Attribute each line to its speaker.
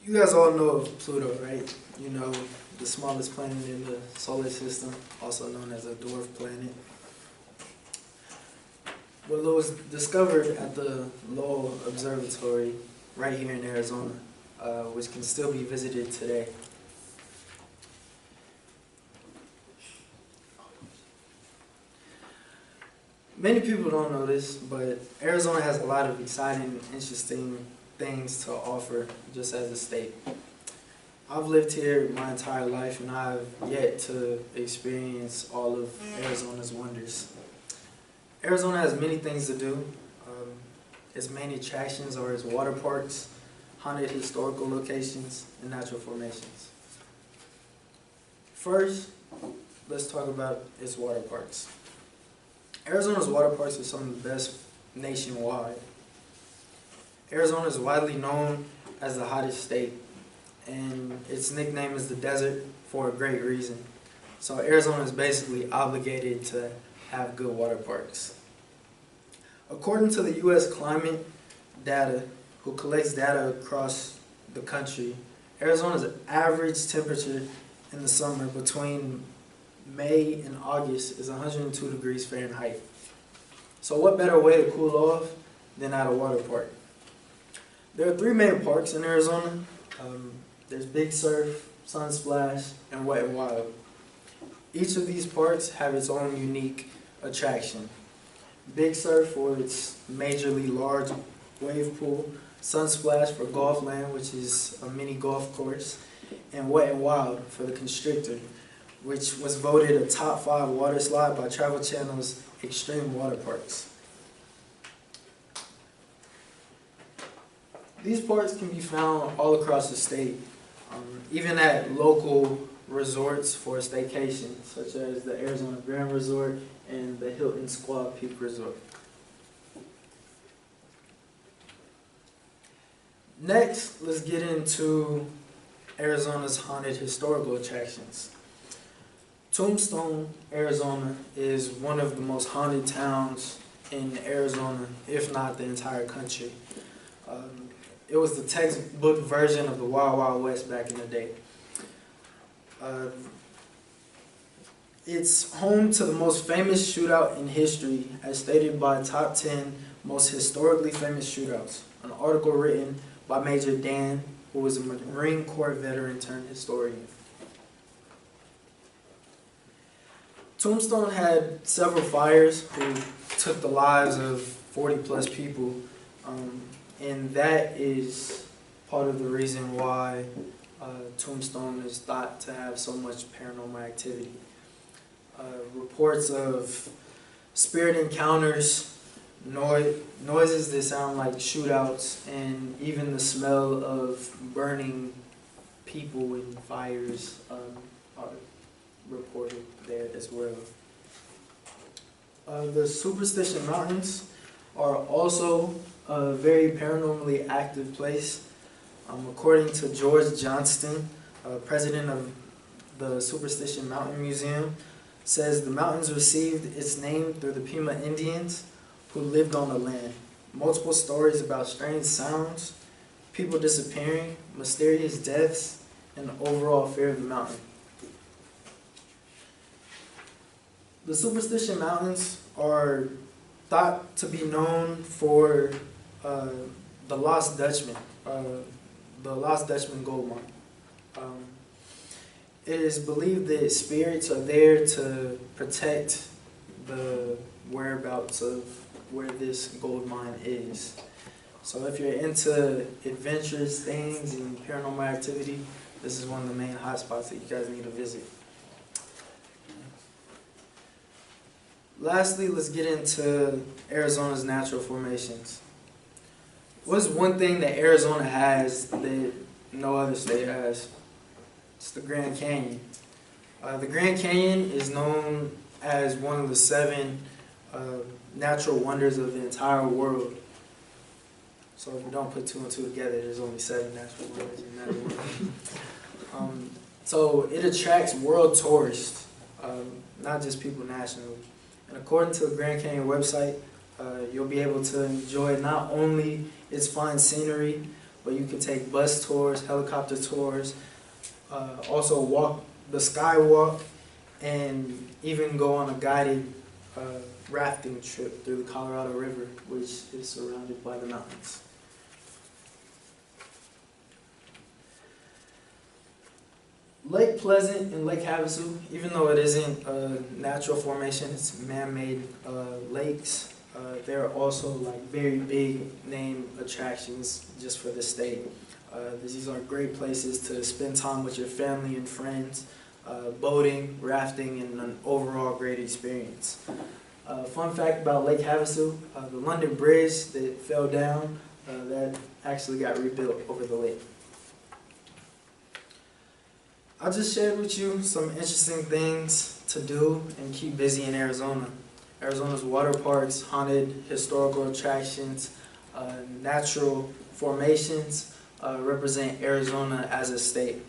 Speaker 1: You guys all know of Pluto, right? You know, the smallest planet in the solar system, also known as a dwarf planet. Well, it was discovered at the Lowell Observatory right here in Arizona, which can still be visited today. Many people don't know this, but Arizona has a lot of exciting, interesting things to offer just as a state. I've lived here my entire life and I've yet to experience all of Arizona's wonders. Arizona has many things to do. Its main attractions are its water parks, haunted historical locations, and natural formations. First, let's talk about its water parks. Arizona's water parks are some of the best nationwide. Arizona is widely known as the hottest state, and its nickname is the desert for a great reason. So Arizona is basically obligated to have good water parks. According to the U.S. Climate Data, who collects data across the country, Arizona's average temperature in the summer between May and August is 102 degrees Fahrenheit. So what better way to cool off than at a water park? There are three main parks in Arizona. There's Big Surf, Sunsplash, and Wet and Wild. Each of these parks have its own unique attraction. Big Surf for its majorly large wave pool, Sunsplash for Golf Land, which is a mini golf course, and Wet and Wild for the Constrictor, which was voted a top 5 water slide by Travel Channel's Extreme Water Parks. These parks can be found all across the state, even at local resorts for staycation, such as the Arizona Grand Resort and the Hilton Squaw Peak Resort. Next, let's get into Arizona's haunted historical attractions. Tombstone, Arizona is one of the most haunted towns in Arizona, if not the entire country. It was the textbook version of the Wild Wild West back in the day. It's home to the most famous shootout in history, as stated by Top 10 Most Historically Famous Shootouts, an article written by Major Dan, who was a Marine Corps veteran turned historian. Tombstone had several fires who took the lives of 40+ people, and that is part of the reason why Tombstone is thought to have so much paranormal activity. Reports of spirit encounters, noises that sound like shootouts, and even the smell of burning people in fires are reported there as well. The Superstition Mountains are also a very paranormally active place. According to George Johnston, president of the Superstition Mountain Museum, says the mountains received its name through the Pima Indians who lived on the land. Multiple stories about strange sounds, people disappearing, mysterious deaths, and the overall fear of the mountain. The Superstition Mountains are thought to be known for the Lost Dutchman gold mine. It is believed that spirits are there to protect the whereabouts of where this gold mine is. So if you're into adventurous things and paranormal activity, this is one of the main hotspots that you guys need to visit. Lastly, let's get into Arizona's natural formations. What's one thing that Arizona has that no other state has? It's the Grand Canyon. The Grand Canyon is known as one of the 7 natural wonders of the entire world. So if we don't put 2 and 2 together, there's only 7 natural wonders in that world. So it attracts world tourists, not just people nationally. And according to the Grand Canyon website, you'll be able to enjoy not only its fine scenery, but you can take bus tours, helicopter tours, also walk the skywalk, and even go on a guided rafting trip through the Colorado River, which is surrounded by the mountains. Lake Pleasant and Lake Havasu, even though it isn't a natural formation, it's man-made lakes. They're also like very big name attractions just for the state. These are great places to spend time with your family and friends, boating, rafting, and an overall great experience. Fun fact about Lake Havasu, the London Bridge that fell down, that actually got rebuilt over the lake. I just shared with you some interesting things to do and keep busy in Arizona. Arizona's water parks, haunted historical attractions, natural formations represent Arizona as a state.